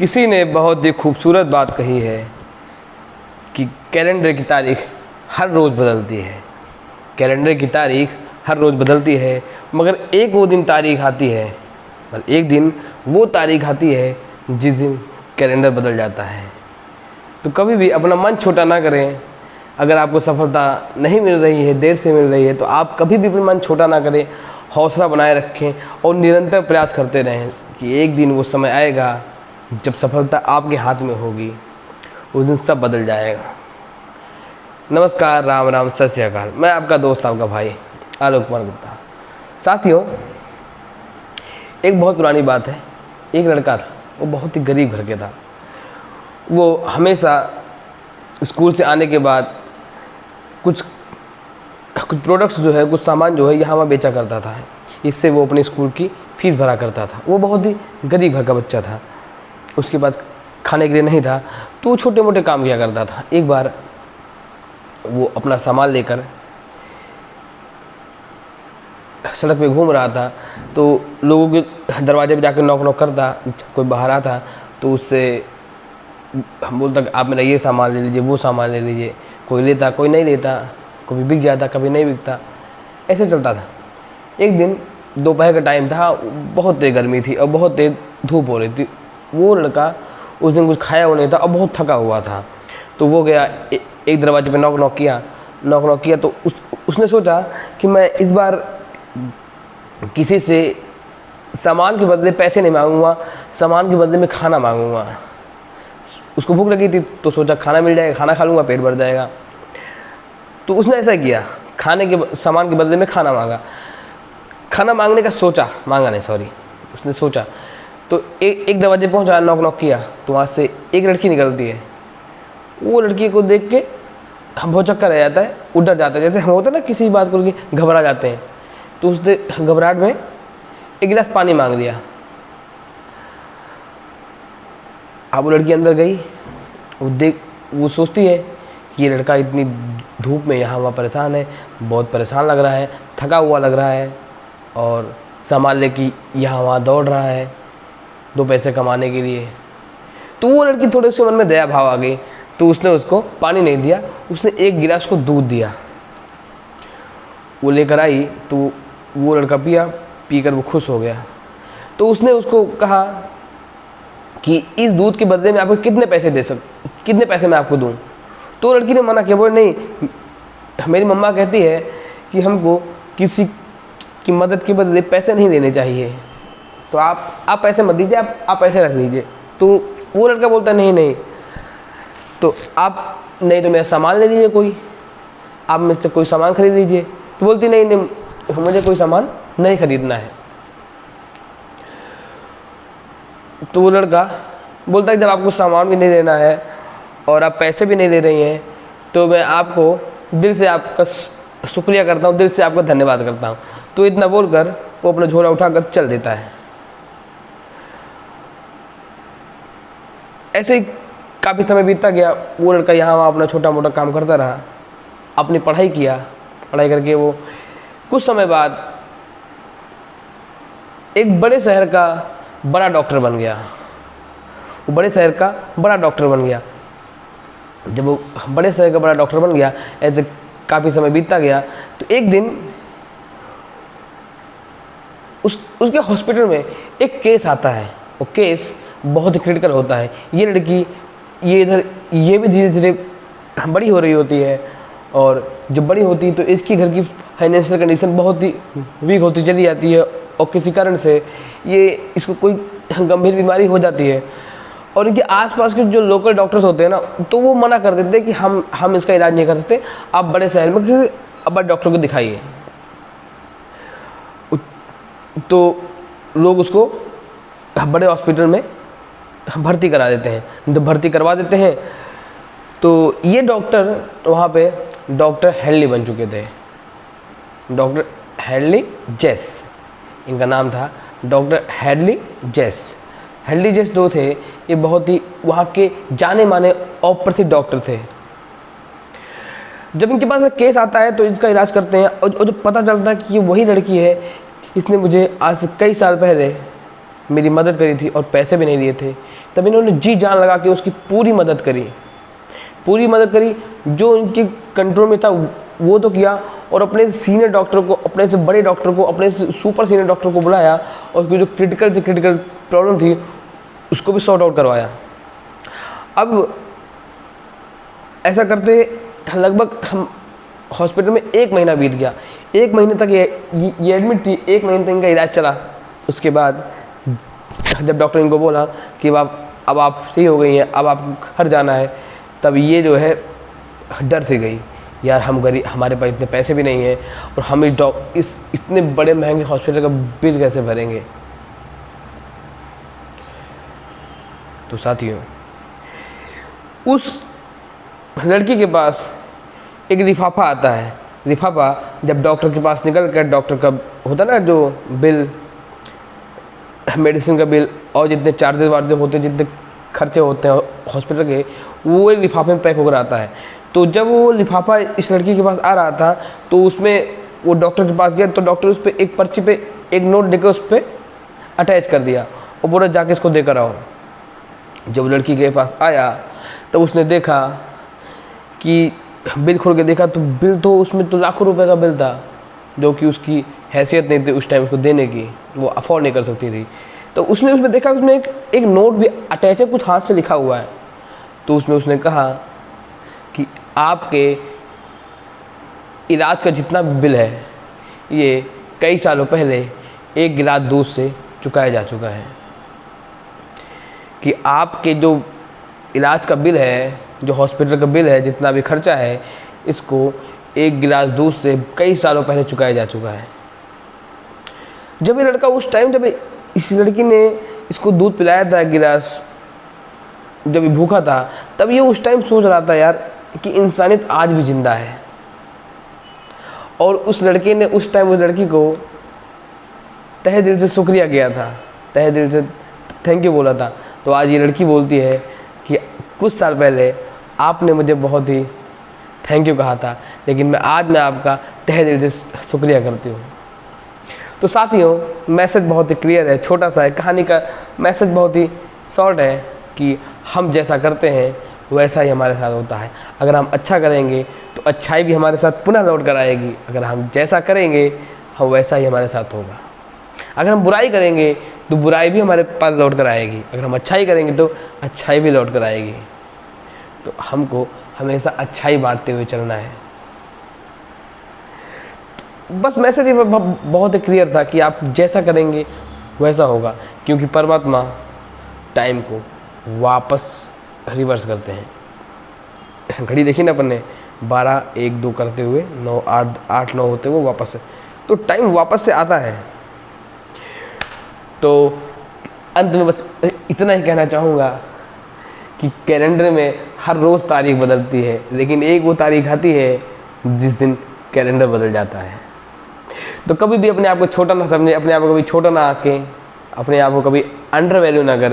किसी ने बहुत ही खूबसूरत बात कही है कि कैलेंडर की तारीख हर रोज़ बदलती है। कैलेंडर की तारीख हर रोज़ बदलती है, मगर एक वो दिन तारीख आती है, मगर एक दिन वो तारीख आती है जिस दिन कैलेंडर बदल जाता है। तो कभी भी अपना मन छोटा ना करें। अगर आपको सफलता नहीं मिल रही है, देर से मिल रही है, तो आप कभी भी अपना मन छोटा ना करें, हौसला बनाए रखें और निरंतर प्रयास करते रहें कि एक दिन वो समय आएगा जब सफलता आपके हाथ में होगी, उस दिन सब बदल जाएगा। नमस्कार, राम राम, सत श्री अकाल। मैं आपका दोस्त, आपका भाई आलोक कुमार गुप्ता। साथियों, एक बहुत पुरानी बात है। एक लड़का था, वो बहुत ही गरीब घर के था। वो हमेशा स्कूल से आने के बाद कुछ प्रोडक्ट्स जो है, कुछ सामान जो है यहाँ वहाँ बेचा करता था। इससे वो अपने स्कूल की फ़ीस भरा करता था। वो बहुत ही गरीब घर का बच्चा था। उसके पास खाने के लिए नहीं था, तो वो छोटे मोटे काम किया करता था। एक बार वो अपना सामान लेकर सड़क पे घूम रहा था, तो लोगों के दरवाजे पे जाकर नॉक करता। कोई बाहर आता तो उससे बोलता कि आप मेरा ये सामान ले लीजिए, वो सामान ले लीजिए। कोई लेता, कोई नहीं लेता, कभी बिक जाता, कभी नहीं बिकता। ऐसे चलता था। एक दिन दोपहर का टाइम था, बहुत तेज़ गर्मी थी और बहुत तेज़ धूप हो रही थी। वो लड़का उस दिन कुछ खाया हुआ नहीं था और बहुत थका हुआ था। तो वो गया, एक दरवाजे पे नॉक किया तो उसने सोचा कि मैं इस बार किसी से सामान के बदले पैसे नहीं मांगूंगा, सामान के बदले में खाना मांगूंगा। उसको भूख लगी थी तो सोचा खाना मिल जाएगा, खाना खा लूँगा, पेट भर जाएगा। तो उसने ऐसा किया, सामान के बदले में खाना मांगा। खाना मांगने का उसने सोचा। तो एक दरवाजे पहुंचा, नॉक किया तो वहाँ से एक लड़की निकलती है। वो लड़की को देख के हम बहुत चक्कर रह जाता है, वो डर जाता है। जैसे हम होता है ना, किसी बात को लेकर घबरा जाते हैं। तो उसने घबराहट में एक गिलास पानी मांग लिया। अब वो लड़की अंदर गई, वो सोचती है कि ये लड़का इतनी धूप में यहाँ वहाँ परेशान है, बहुत परेशान लग रहा है, थका हुआ लग रहा है और सामान लेके यहाँ वहाँ दौड़ रहा है 2 पैसे कमाने के लिए। तो वो लड़की थोड़े उसके मन में दया भाव आ गई, तो उसने उसको पानी नहीं दिया, उसने एक गिलास को दूध दिया। वो लेकर आई तो वो लड़का पीकर वो खुश हो गया। तो उसने उसको कहा कि इस दूध के बदले में आपको कितने पैसे मैं आपको दूं। तो लड़की ने मना किया, बोले नहीं, मेरी मम्मा कहती है कि हमको किसी की मदद के बदले पैसे नहीं लेने चाहिए, तो आप पैसे मत दीजिए, आप पैसे रख लीजिए। तो वो लड़का बोलता नहीं, तो आप नहीं तो मेरा सामान ले लीजिए, कोई आप मुझसे कोई सामान खरीद लीजिए। तो बोलती नहीं, मुझे कोई सामान नहीं खरीदना है। तो वो लड़का बोलता है जब आपको सामान भी नहीं लेना है और आप पैसे भी नहीं ले रही हैं, तो मैं आपको दिल से आपका शुक्रिया करता हूँ, दिल से आपका धन्यवाद करता हूँ। तो इतना बोलकर वो अपना झोला उठाकर चल देता है। ऐसे ही काफ़ी समय बीतता गया। वो लड़का यहाँ वहाँ अपना छोटा मोटा काम करता रहा, अपनी पढ़ाई किया। पढ़ाई करके वो कुछ समय बाद एक बड़े शहर का बड़ा डॉक्टर बन गया। वो बड़े शहर का बड़ा डॉक्टर बन गया। जब वो बड़े शहर का बड़ा डॉक्टर बन गया, ऐसे काफ़ी समय बीतता गया, तो एक दिन उसके हॉस्पिटल में एक केस आता है। वो केस बहुत ही क्रिटिकल होता है। ये लड़की ये भी धीरे धीरे बड़ी हो रही होती है, और जब बड़ी होती है तो इसकी घर की फाइनेंशियल कंडीशन बहुत ही वीक होती चली जाती है, और किसी कारण से इसको कोई गंभीर बीमारी हो जाती है। और इनके आसपास के जो लोकल डॉक्टर्स होते हैं ना, तो वो मना कर देते हैं कि हम इसका इलाज नहीं कर सकते, आप बड़े शहर में अब बड़े डॉक्टर को दिखाइए। तो लोग उसको बड़े हॉस्पिटल में भर्ती करा देते हैं। जब भर्ती करवा देते हैं तो ये डॉक्टर वहाँ पे डॉक्टर हेडली बन चुके थे। डॉक्टर हेडली जेस इनका नाम था, डॉक्टर हेडली जेस। हेडली जेस जो थे, ये बहुत ही वहाँ के जाने माने और प्रसिद्ध डॉक्टर थे। जब इनके पास केस आता है तो इसका इलाज करते हैं, और जब पता चलता है कि ये वही लड़की है, इसने मुझे आज से कई साल पहले मेरी मदद करी थी और पैसे भी नहीं लिए थे, तब इन्होंने जी जान लगा के उसकी पूरी मदद करी, जो उनके कंट्रोल में था वो तो किया, और अपने सीनियर डॉक्टर को, अपने से बड़े डॉक्टर को, अपने से सुपर सीनियर डॉक्टर को बुलाया और उसकी जो क्रिटिकल से क्रिटिकल प्रॉब्लम थी उसको भी सॉर्ट आउट करवाया। अब ऐसा करते लगभग हम हॉस्पिटल में 1 महीना बीत गया। 1 महीने तक ये एडमिट थी, 1 महीने तक इनका इलाज चला। उसके बाद जब डॉक्टर इनको बोला कि अब आप सही हो गई हैं, अब आपको घर जाना है, तब ये जो है डर से गई, यार हम गरीब, हमारे पास इतने पैसे भी नहीं हैं और हम इस इतने बड़े महंगे हॉस्पिटल का बिल कैसे भरेंगे। तो साथियों, उस लड़की के पास एक लिफाफा आता है। लिफाफा जब डॉक्टर के पास निकल कर, डॉक्टर का होता ना जो बिल, मेडिसिन का बिल और जितने चार्जेस वार्जेस होते हैं, जितने खर्चे होते हैं हॉस्पिटल के, वो लिफाफे में पैक होकर आता है। तो जब वो लिफाफा इस लड़की के पास आ रहा था तो उसमें वो डॉक्टर के पास गया तो डॉक्टर उस पर एक पर्ची पे एक नोट देकर उस पर अटैच कर दिया और बोला जाके इसको देकर आओ। जब लड़की के पास आया तब उसने देखा कि बिल खोल के देखा तो बिल तो उसमें तो लाखों रुपए का बिल था, जो कि उसकी हैसियत नहीं थी उस टाइम उसको देने की, वो अफोर्ड नहीं कर सकती थी। तो उसने उसमें देखा उसमें एक नोट भी अटैच है, कुछ हाथ से लिखा हुआ है। तो उसने कहा कि आपके इलाज का जितना बिल है ये कई सालों पहले 1 गिलास दूध से चुकाया जा चुका है, कि आपके जो इलाज का बिल है, जो हॉस्पिटल का बिल है, जितना भी खर्चा है, इसको 1 गिलास दूध से कई सालों पहले चुकाया जा चुका है। जब ये लड़का उस टाइम, जब इस लड़की ने इसको दूध पिलाया था 1 गिलास, जब ये भूखा था, तब ये उस टाइम सोच रहा था यार कि इंसानियत आज भी जिंदा है। और उस लड़के ने उस टाइम उस लड़की को तहे दिल से शुक्रिया किया था, तहे दिल से थैंक यू बोला था। तो आज ये लड़की बोलती है कि कुछ साल पहले आपने मुझे बहुत ही थैंक यू कहा था, लेकिन आज मैं आपका तहे दिल से शुक्रिया करती हूँ। तो साथियों, मैसेज बहुत ही क्लियर है, छोटा सा है, कहानी का मैसेज बहुत ही शॉर्ट है कि हम जैसा करते हैं वैसा ही हमारे साथ होता है। अगर हम अच्छा करेंगे तो अच्छाई भी हमारे साथ पुनः लौट कर आएगी। अगर हम जैसा करेंगे हम वैसा ही हमारे साथ होगा। अगर हम बुराई करेंगे तो बुराई भी हमारे पास लौट कर आएगी। अगर हम अच्छाई करेंगे तो अच्छाई भी लौट कर आएगी। तो हमको हमेशा अच्छाई बांटते हुए चलना है। बस मैसेज ही बहुत ही क्लियर था कि आप जैसा करेंगे वैसा होगा, क्योंकि परमात्मा टाइम को वापस रिवर्स करते हैं। घड़ी देखी ना अपन ने, 12 1 2 करते हुए 9 8 9 होते हुए वापस से, तो टाइम वापस से आता है। तो अंत में बस इतना ही कहना चाहूँगा कि कैलेंडर में हर रोज़ तारीख बदलती है, लेकिन एक वो तारीख आती है जिस दिन कैलेंडर बदल जाता है। तो कभी भी अपने आप को छोटा ना समझें, अपने आप को कभी छोटा ना आंकें, अपने आप को कभी अंडर वैल्यू ना करें।